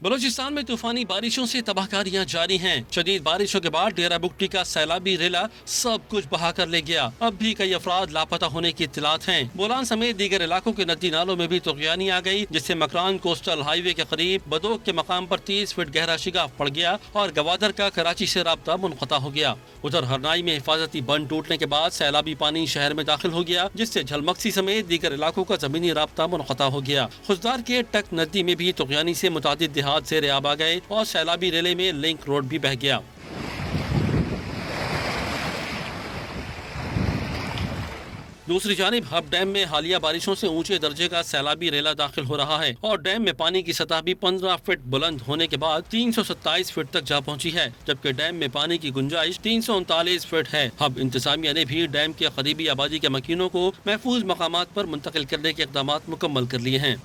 بلوچستان میں طوفانی بارشوں سے تباہکاریاں جاری ہیں۔ شدید بارشوں کے بعد ڈیرہ بگٹی کا سیلابی ریلا سب کچھ بہا کر لے گیا۔ اب بھی کئی افراد لاپتہ ہونے کی اطلاعات ہیں۔ بولان سمیت دیگر علاقوں کے ندی نالوں میں بھی طغیانی آ گئی، جس سے مکران کوسٹل ہائی وے کے قریب بدوک کے مقام پر 30 فٹ گہرا شگاف پڑ گیا اور گوادر کا کراچی سے رابطہ منقطع ہو گیا۔ ادھر ہرنائی میں حفاظتی بند ٹوٹنے کے بعد سیلابی پانی شہر میں داخل ہو گیا، جس سے جھلمکسی سمیت دیگر علاقوں کا زمینی رابطہ منقطع ہو گیا۔ خضدار کے ٹک ندی میں بھی طغیانی سے متعدد دیہات زیر آب آ گئے اور سیلابی ریلے میں لنک روڈ بھی بہہ گیا۔ دوسری جانب ہب ڈیم میں حالیہ بارشوں سے اونچے درجے کا سیلابی ریلا داخل ہو رہا ہے اور ڈیم میں پانی کی سطح بھی 15 فٹ بلند ہونے کے بعد 327 فٹ تک جا پہنچی ہے، جبکہ ڈیم میں پانی کی گنجائش 339 فٹ ہے۔ ہب انتظامیہ نے بھی ڈیم کے قریبی آبادی کے مکینوں کو محفوظ مقامات پر منتقل کرنے کے اقدامات مکمل کر لیے ہیں۔